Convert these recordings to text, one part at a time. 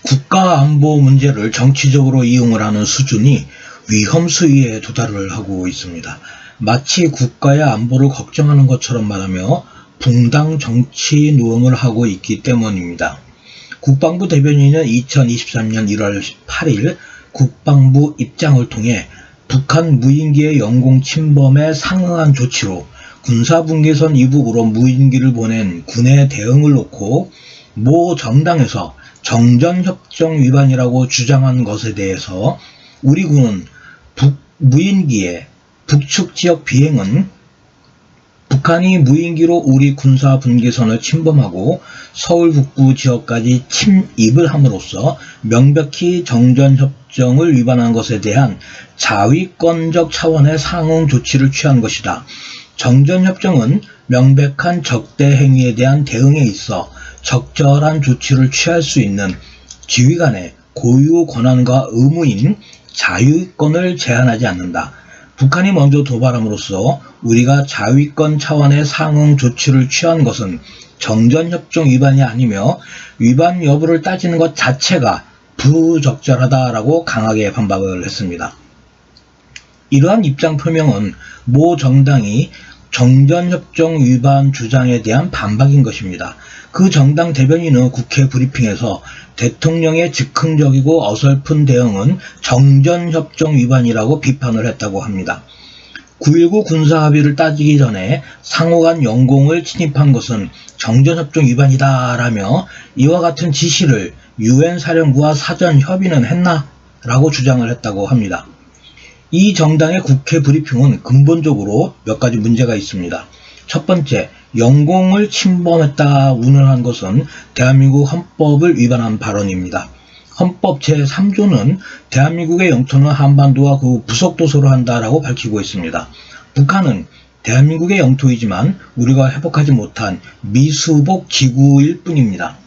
국가 안보 문제를 정치적으로 이용을 하는 수준이 위험 수위에 도달을 하고 있습니다. 마치 국가의 안보를 걱정하는 것처럼 말하며 붕당 정치 노음을 하고 있기 때문입니다. 국방부 대변인은 2023년 1월 8일 국방부 입장을 통해 북한 무인기의 영공 침범에 상응한 조치로 군사분계선 이북으로 무인기를 보낸 군의 대응을 놓고 모 정당에서 정전협정 위반이라고 주장한 것에 대해서 우리 군은 무인기의 북측 지역 비행은 북한이 무인기로 우리 군사 분계선을 침범하고 서울 북부 지역까지 침입을 함으로써 명백히 정전협정을 위반한 것에 대한 자위권적 차원의 상응 조치를 취한 것이다. 정전협정은 명백한 적대 행위에 대한 대응에 있어 적절한 조치를 취할 수 있는 지휘관의 고유 권한과 의무인 자위권을 제한하지 않는다. 북한이 먼저 도발함으로써 우리가 자위권 차원의 상응 조치를 취한 것은 정전협정 위반이 아니며 위반 여부를 따지는 것 자체가 부적절하다라고 강하게 반박을 했습니다. 이러한 입장 표명은 모 정당이 정전협정 위반 주장에 대한 반박인 것입니다. 그 정당 대변인은 국회 브리핑에서 대통령의 즉흥적이고 어설픈 대응은 정전협정 위반이라고 비판을 했다고 합니다. 9.19 군사합의를 따지기 전에 상호간 영공을 침입한 것은 정전협정 위반이다라며 이와 같은 지시를 UN 사령부와 사전 협의는 했나? 라고 주장을 했다고 합니다. 이 정당의 국회 브리핑은 근본적으로 몇 가지 문제가 있습니다. 첫 번째, 영공을 침범했다 운운한 것은 대한민국 헌법을 위반한 발언입니다. 헌법 제3조는 대한민국의 영토는 한반도와 그 부속도서로 한다라고 밝히고 있습니다. 북한은 대한민국의 영토이지만 우리가 회복하지 못한 미수복 지구일 뿐입니다.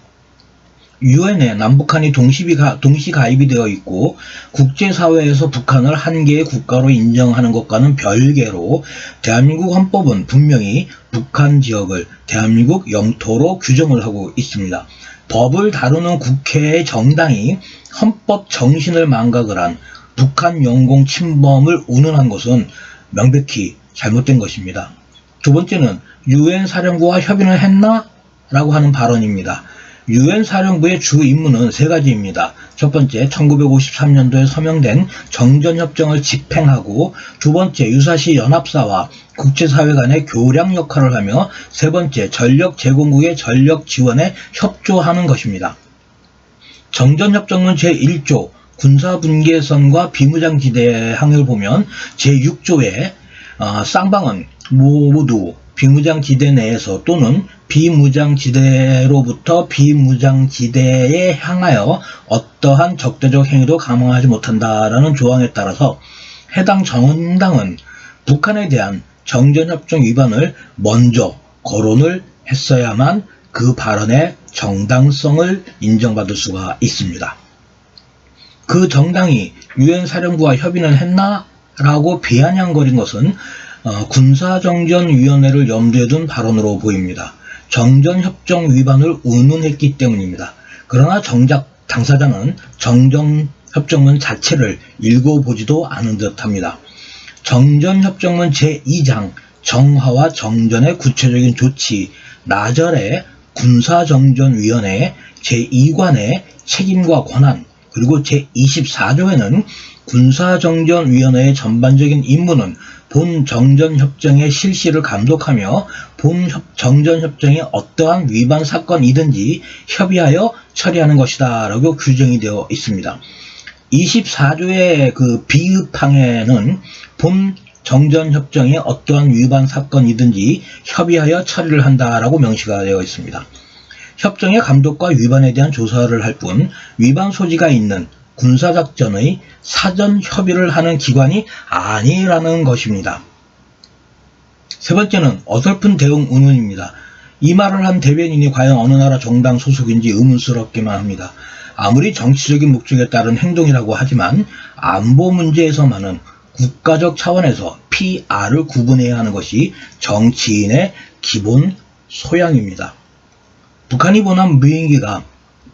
유엔에 남북한이 동시 가입이 되어 있고 국제사회에서 북한을 한 개의 국가로 인정하는 것과는 별개로 대한민국 헌법은 분명히 북한 지역을 대한민국 영토로 규정을 하고 있습니다. 법을 다루는 국회의 정당이 헌법 정신을 망각을 한 북한 영공 침범을 운운한 것은 명백히 잘못된 것입니다. 두 번째는 UN 사령부와 협의를 했나? 라고 하는 발언입니다. UN 사령부의 주 임무는 세 가지입니다. 첫 번째, 1953년도에 서명된 정전협정을 집행하고, 두 번째, 유사시 연합사와 국제사회 간의 교량 역할을 하며, 세 번째, 전력 제공국의 전력 지원에 협조하는 것입니다. 정전협정은 제1조 군사분계선과 비무장지대 항을 보면 제6조에 쌍방은 모두 비무장지대 내에서 또는 비무장지대로부터 비무장지대에 향하여 어떠한 적대적 행위도 감행하지 못한다라는 조항에 따라서 해당 정당은 북한에 대한 정전협정 위반을 먼저 거론을 했어야만 그 발언의 정당성을 인정받을 수가 있습니다. 그 정당이 UN 사령부와 협의는 했나? 라고 비아냥거린 것은 군사정전위원회를 염두에 둔 발언으로 보입니다. 정전협정 위반을 운운했기 때문입니다. 그러나 정작 당사자는 정전협정문 자체를 읽어보지도 않은 듯합니다. 정전협정문 제2장 정화와 정전의 구체적인 조치 나절의 군사정전위원회 제2관의 책임과 권한 그리고 제24조에는 군사정전위원회의 전반적인 임무는 본 정전협정의 실시를 감독하며 본 정전협정의 어떠한 위반 사건이든지 협의하여 처리하는 것이다 라고 규정이 되어 있습니다. 24조의 그 비읍항에는 본 정전협정의 어떠한 위반 사건이든지 협의하여 처리를 한다라고 명시가 되어 있습니다. 협정의 감독과 위반에 대한 조사를 할 뿐 위반 소지가 있는 군사작전의 사전 협의를 하는 기관이 아니라는 것입니다. 세 번째는 어설픈 대응 운운입니다. 이 말을 한 대변인이 과연 어느 나라 정당 소속인지 의문스럽기만 합니다. 아무리 정치적인 목적에 따른 행동이라고 하지만 안보 문제에서만은 국가적 차원에서 PR을 구분해야 하는 것이 정치인의 기본 소양입니다. 북한이 보낸 무인기가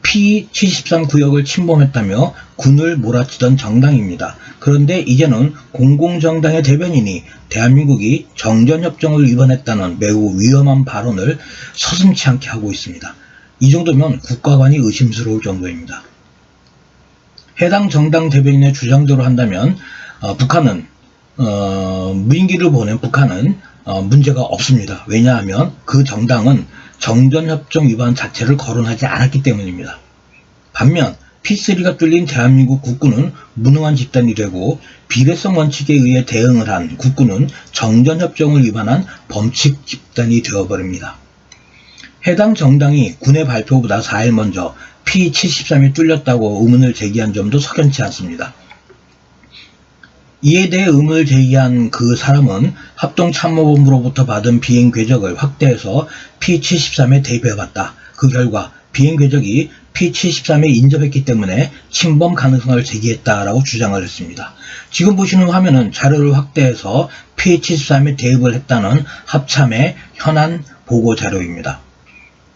P73 구역을 침범했다며 군을 몰아치던 정당입니다. 그런데 이제는 공공정당의 대변인이 대한민국이 정전협정을 위반했다는 매우 위험한 발언을 서슴지 않게 하고 있습니다. 이 정도면 국가관이 의심스러울 정도입니다. 해당 정당 대변인의 주장대로 한다면 북한은 무인기를 보낸 북한은 문제가 없습니다. 왜냐하면 그 정당은 정전협정 위반 자체를 거론하지 않았기 때문입니다. 반면 P3가 뚫린 대한민국 국군은 무능한 집단이 되고 비례성 원칙에 의해 대응을 한 국군은 정전협정을 위반한 범칙 집단이 되어버립니다. 해당 정당이 군의 발표보다 4일 먼저 P73이 뚫렸다고 의문을 제기한 점도 석연치 않습니다. 이에 대해 의문을 제기한 그 사람은 합동참모본부로부터 받은 비행 궤적을 확대해서 P73에 대입해봤다. 그 결과 비행 궤적이 P73에 인접했기 때문에 침범 가능성을 제기했다라고 주장을 했습니다. 지금 보시는 화면은 자료를 확대해서 P73에 대입을 했다는 합참의 현안 보고 자료입니다.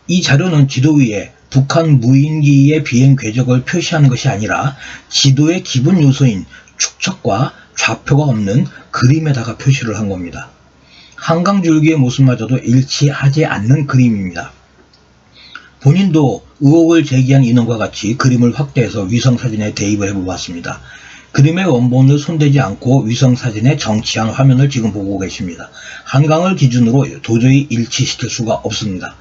이 자료는 지도 위에 북한 무인기의 비행 궤적을 표시하는 것이 아니라 지도의 기본 요소인 축척과 좌표가 없는 그림에다가 표시를 한 겁니다. 한강줄기의 모습마저도 일치하지 않는 그림입니다. 본인도 의혹을 제기한 인원과 같이 그림을 확대해서 위성사진에 대입을 해보았습니다. 그림의 원본을 손대지 않고 위성사진에 정치한 화면을 지금 보고 계십니다. 한강을 기준으로 도저히 일치시킬 수가 없습니다.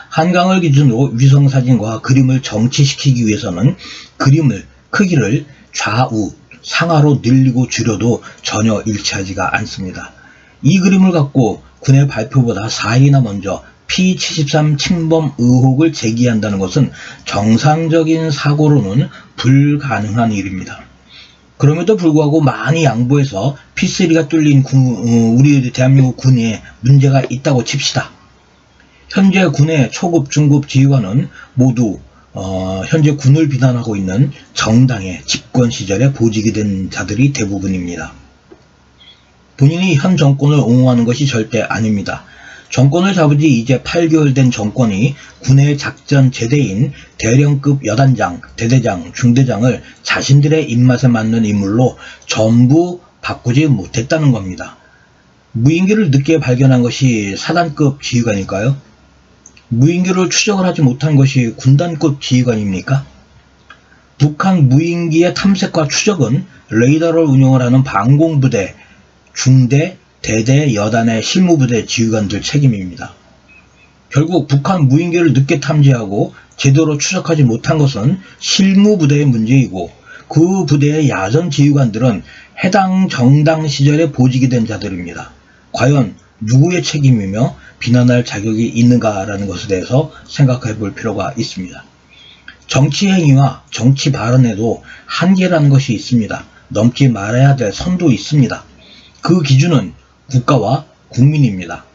한강을 기준으로 위성사진과 그림을 정치시키기 위해서는 그림을 크기를 좌우, 상하로 늘리고 줄여도 전혀 일치하지가 않습니다. 이 그림을 갖고 군의 발표보다 4일이나 먼저 P73 침범 의혹을 제기한다는 것은 정상적인 사고로는 불가능한 일입니다. 그럼에도 불구하고 많이 양보해서 P3가 뚫린 우리 대한민국 군에 문제가 있다고 칩시다. 현재 군의 초급, 중급 지휘관은 모두 현재 군을 비난하고 있는 정당의 집권 시절에 보직이 된 자들이 대부분입니다. 본인이 현 정권을 옹호하는 것이 절대 아닙니다. 정권을 잡은 지 이제 8개월 된 정권이 군의 작전 제대인 대령급 여단장, 대대장, 중대장을 자신들의 입맛에 맞는 인물로 전부 바꾸지 못했다는 겁니다. 무인기를 늦게 발견한 것이 사단급 지휘관일까요? 무인기를 추적을 하지 못한 것이 군단급 지휘관입니까? 북한 무인기의 탐색과 추적은 레이더를 운영을 하는 방공부대, 중대, 대대, 여단의 실무부대 지휘관들 책임입니다. 결국 북한 무인기를 늦게 탐지하고 제대로 추적하지 못한 것은 실무부대의 문제이고 그 부대의 야전 지휘관들은 해당 정당 시절에 보직이 된 자들입니다. 과연 누구의 책임이며 비난할 자격이 있는가라는 것에 대해서 생각해 볼 필요가 있습니다. 정치 행위와 정치 발언에도 한계라는 것이 있습니다. 넘지 말아야 될 선도 있습니다. 그 기준은 국가와 국민입니다.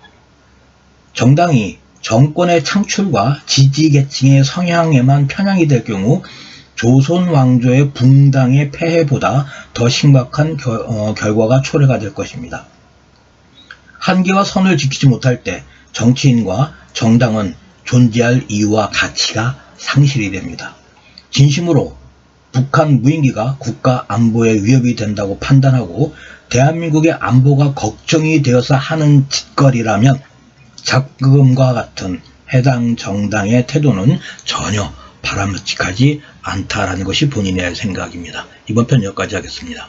정당이 정권의 창출과 지지계층의 성향에만 편향이 될 경우 조선 왕조의 붕당의 폐해보다 더 심각한 결과가 초래가 될 것입니다. 한계와 선을 지키지 못할 때 정치인과 정당은 존재할 이유와 가치가 상실이 됩니다. 진심으로 북한 무인기가 국가 안보에 위협이 된다고 판단하고 대한민국의 안보가 걱정이 되어서 하는 짓거리라면 작금과 같은 해당 정당의 태도는 전혀 바람직하지 않다라는 것이 본인의 생각입니다. 이번 편 여기까지 하겠습니다.